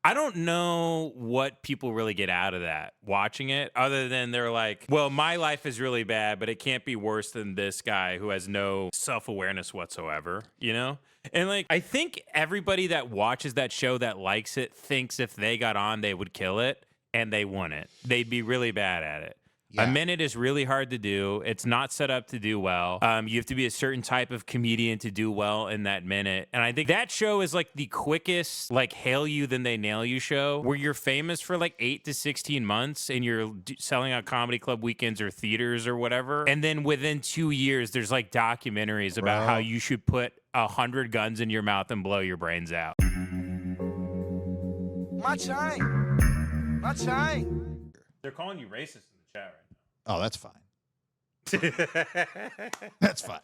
I don't know what people really get out of that watching it, other than they're like, well, my life is really bad, but it can't be worse than this guy who has no self-awareness whatsoever, you know? And like, I think everybody that watches that show that likes it thinks if they got on, they would kill it, and they wouldn't. They'd be really bad at it. Yeah. A minute is really hard to do. It's not set up to do well. You have to be a certain type of comedian to do well in that minute. And I think that show is like the quickest, like, hail you, then they nail you show, where you're famous for like 8 to 16 months and you're selling out comedy club weekends or theaters or whatever. And then within 2 years, there's like documentaries about how you should put 100 guns in your mouth and blow your brains out. My chain. My chain. They're calling you racist in the chat right now. Oh, that's fine. That's fine.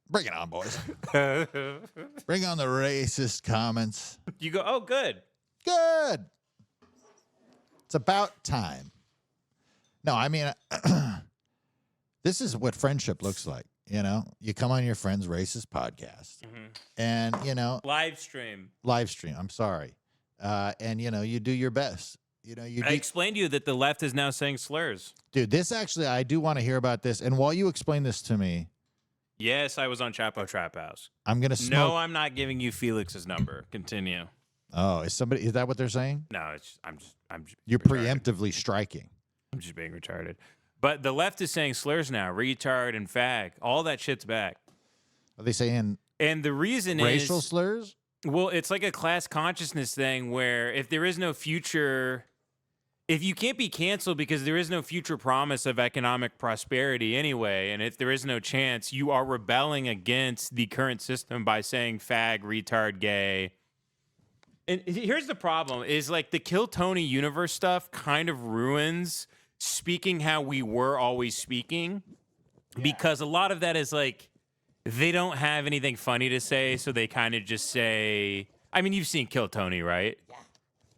Bring it on, boys. Bring on the racist comments. You go, oh, good. Good. It's about time. No, I mean, this is what friendship looks like. You know, you come on your friend's racist podcast and, you know, Live stream. I'm sorry. And, you know, you do your best. You know, I explained to you that the left is now saying slurs. Dude, this actually, I do want to hear about this. And while you explain this to me. Yes, I was on Chapo Trap House. I'm going to smoke. No, I'm not giving you Felix's number. Continue. Oh, is that what they're saying? No, I'm just You're retarded. preemptively striking. I'm just being retarded. But the left is saying slurs now, retard and fag. All that shit's back. Are they saying And the reason racial is, slurs? well, it's like a class consciousness thing where if there is no future, if you can't be canceled because there is no future promise of economic prosperity anyway, and if there is no chance, you are rebelling against the current system by saying fag, retard, gay. And here's the problem is like the Kill Tony universe stuff kind of ruins speaking how we were always speaking, because a lot of that is like they don't have anything funny to say, so they kind of just say, I mean, you've seen Kill Tony, right?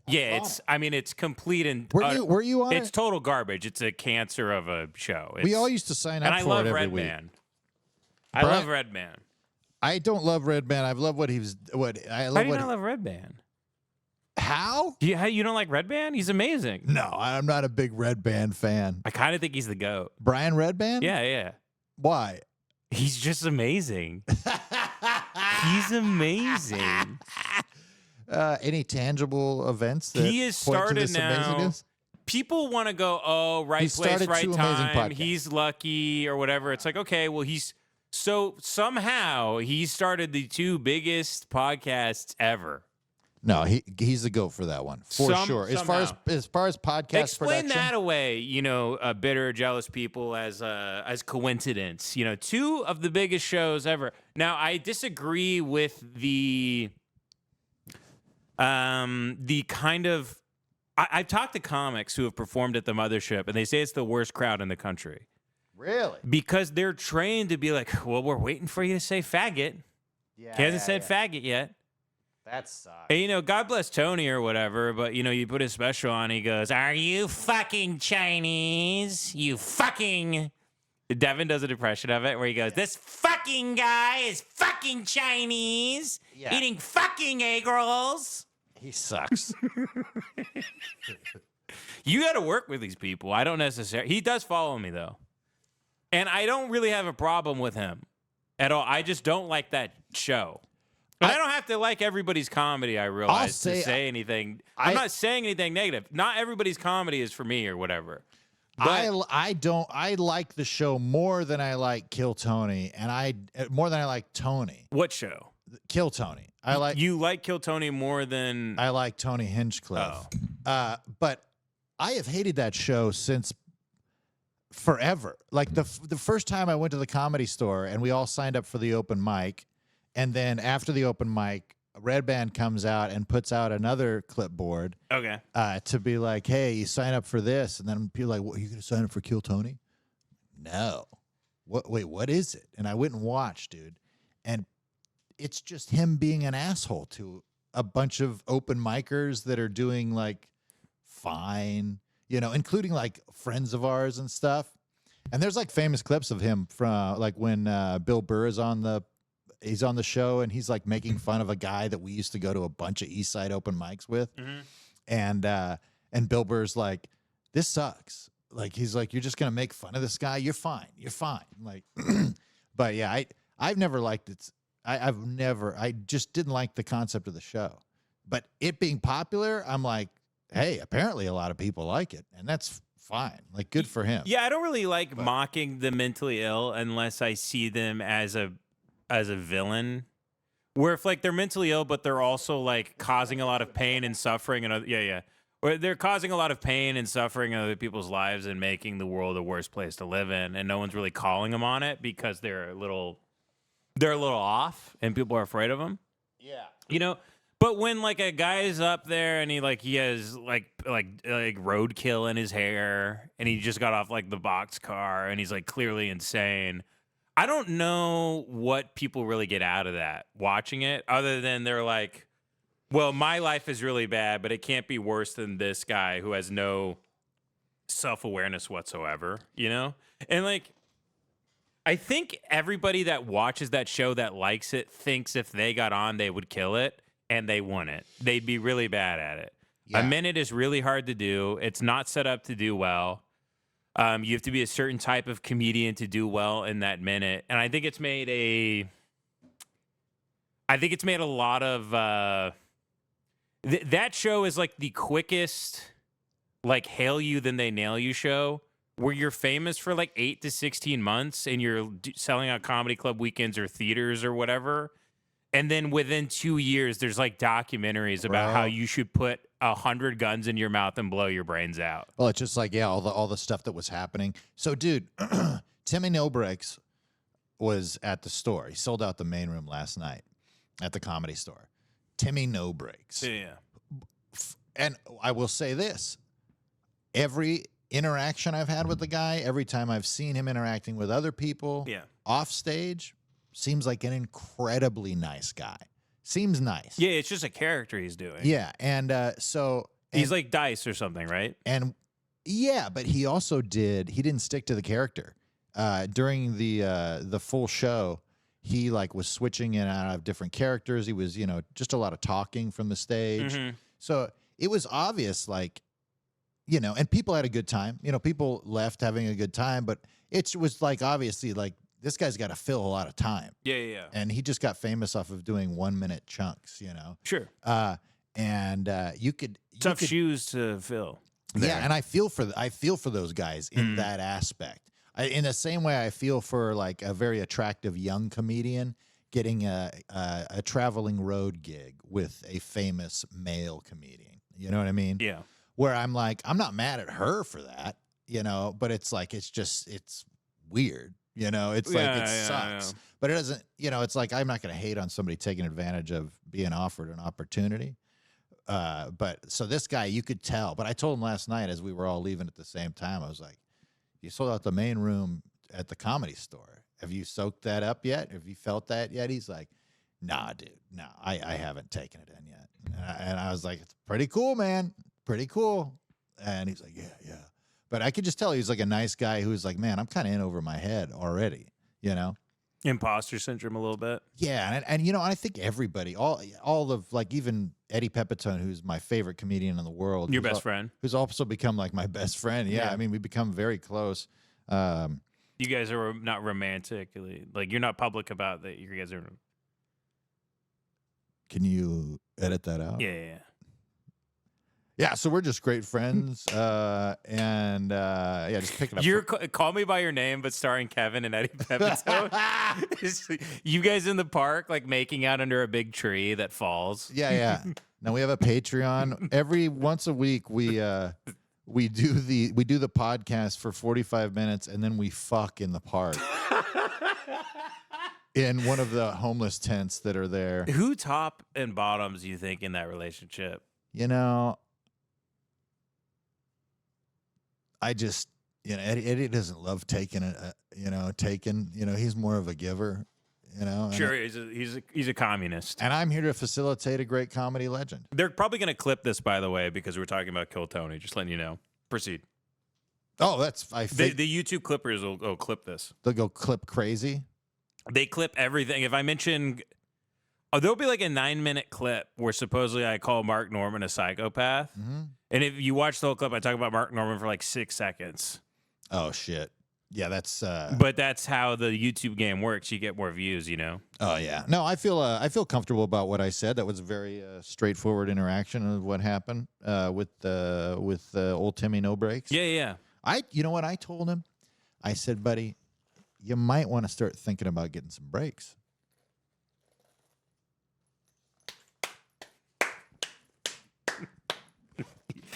Yeah, it's complete and Were you on it's it? total garbage. It's a cancer of a show. We all used to sign up and I for love it every week. Redban. I love Redban. I don't love Redban. I love what he was. What I love. How do you what not love Redban? How? You don't like Redban? He's amazing. No, I'm not a big Redban fan. I kind of think he's the GOAT. Brian Redban? Yeah. Why? He's just amazing. He's amazing. Any tangible events that He has point to started this now. amazingness? People want to go, oh, right He place, started right 2 amazing time. podcasts. He's lucky or whatever. It's like, okay, well, somehow he started the 2 biggest podcasts ever. No, he's the GOAT for that one for sure. As far as podcast Explain production, that away, bitter, jealous people as coincidence. 2 of the biggest shows ever. Now, I disagree with the kind of. I've talked to comics who have performed at the mothership, and they say it's the worst crowd in the country. really? Because they're trained to be like, well, we're waiting for you to say faggot. Yeah, He hasn't said faggot yet. that sucks. And, God bless Tony or whatever, but, you put his special on, he goes, are you fucking Chinese? You fucking... Devin does an impression of it where he goes, this fucking guy is fucking Chinese, eating fucking egg rolls. He sucks. You got to work with these people. I don't necessarily... He does follow me, though. And I don't really have a problem with him at all. I just don't like that show. But I don't have to like everybody's comedy, I realize, to say anything. I'm not saying anything negative. Not everybody's comedy is for me or whatever. But I like the show more than I like Kill Tony, and more than I like Tony. What show? Kill Tony. You like Kill Tony more than... I like Tony Hinchcliffe. But I have hated that show since forever. Like the first time I went to the Comedy Store and we all signed up for the open mic, and then after the open mic, Redban comes out and puts out another clipboard. Okay. To be like, hey, you sign up for this, and then people are like, what, are you going to sign up for Kill Tony? No. Wait, what is it? And I went and watched, dude, and it's just him being an asshole to a bunch of open micers that are doing like fine, including like friends of ours and stuff. And there's like famous clips of him from like when Bill Burr is on the he's on the show and he's like making fun of a guy that we used to go to a bunch of East Side open mics with, and Bill Burr's like, this sucks. Like he's like, you're just gonna make fun of this guy. You're fine. Like, but yeah, I've never liked it. I just didn't like the concept of the show. But it being popular, I'm like, hey, apparently a lot of people like it, and that's fine. Like, good for him. Yeah, I don't really like mocking the mentally ill unless I see them as a villain. Where if like they're mentally ill, but they're also like causing a lot of pain and suffering, and or they're causing a lot of pain and suffering in other people's lives and making the world a worse place to live in, and no one's really calling them on it because they're a little off, and people are afraid of them. Yeah, you know. But when like a guy is up there and he has like roadkill in his hair and he just got off like the boxcar and he's like clearly insane, I don't know what people really get out of that watching it, other than they're like, well, my life is really bad, but it can't be worse than this guy who has no self-awareness whatsoever, you know? And like, I think everybody that watches that show that likes it thinks if they got on, they would kill it. And they wouldn't. They'd be really bad at it. Yeah. A minute is really hard to do. It's not set up to do well. You have to be a certain type of comedian to do well in that minute. And I think it's made a lot of that show is like the quickest like hail you then they nail you show, where you're famous for like 8 to 16 months and you're selling out comedy club weekends or theaters or whatever. And then within 2 years, there's like documentaries about how you should put 100 guns in your mouth and blow your brains out. Well, it's just like, all the stuff that was happening. So, dude, Timmy No Breaks was at the store. He sold out the main room last night at the Comedy Store. Timmy No Breaks. Yeah. And I will say this. Every interaction I've had with the guy, every time I've seen him interacting with other people off stage, seems like an incredibly nice guy. Seems nice. Yeah, it's just a character he's doing. Yeah, and he's like Dice or something, right? And yeah, but he didn't stick to the character. During the full show, he like was switching in and out of different characters. He was, just a lot of talking from the stage. Mm-hmm. So it was obvious, like, and people had a good time. People left having a good time, but it was like obviously like, this guy's got to fill a lot of time. Yeah. And he just got famous off of doing 1 minute chunks, Sure. You could tough shoes to fill. There. Yeah, and I feel for those guys in that aspect. In the same way I feel for like a very attractive young comedian getting a traveling road gig with a famous male comedian. You know what I mean? Yeah. Where I'm like, I'm not mad at her for that, but it's like it's weird. It's like it sucks, but it doesn't. It's like I'm not going to hate on somebody taking advantage of being offered an opportunity. But so this guy, you could tell. But I told him last night as we were all leaving at the same time, I was like, "You sold out the main room at the Comedy Store. Have you soaked that up yet? Have you felt that yet?" He's like, "Nah, dude, no, I haven't taken it in yet." And I was like, "It's pretty cool, man. Pretty cool." And he's like, "Yeah." But I could just tell he's like a nice guy who's like, man, I'm kind of in over my head already, Imposter syndrome a little bit. Yeah, and I think everybody, all of like even Eddie Pepitone, who's my favorite comedian in the world, your best friend, who's also become like my best friend. Yeah, I mean we become very close. You guys are not romantically, like you're not public about that. You guys are. Can you edit that out? Yeah. Yeah, so we're just great friends, and just pick it up. Call Me by Your Name, but starring Kevin and Eddie Pepitone. You guys in the park, like making out under a big tree that falls. Yeah. Now we have a Patreon. Every once a week, we do the podcast for 45 minutes, and then we fuck in the park. In one of the homeless tents that are there. Who top and bottoms you think in that relationship? I just, Eddie doesn't love taking it, he's more of a giver, Sure, he's a communist. And I'm here to facilitate a great comedy legend. They're probably going to clip this, by the way, because we're talking about Kill Tony. Just letting you know. Proceed. Oh, the YouTube clippers will go clip this. They'll go clip crazy. they clip everything. If I mention, there'll be like a 9-minute clip where supposedly I call Mark Norman a psychopath. And if you watch the whole clip, I talk about Mark Norman for like 6 seconds. Oh shit. Yeah, that's. But that's how the YouTube game works. You get more views, you know. Oh yeah. No, I feel comfortable about what I said. That was a very straightforward interaction of what happened with old Timmy No Breaks. Yeah. You know what I told him? I said, buddy, you might want to start thinking about getting some breaks.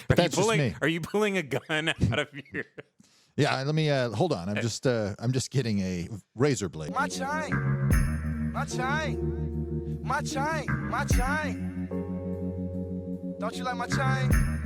That's just me. Are you pulling a gun out of your? Yeah, let me hold on. I'm just getting a razor blade. My chain. My chain. My chain. My chain. Don't you like my chain?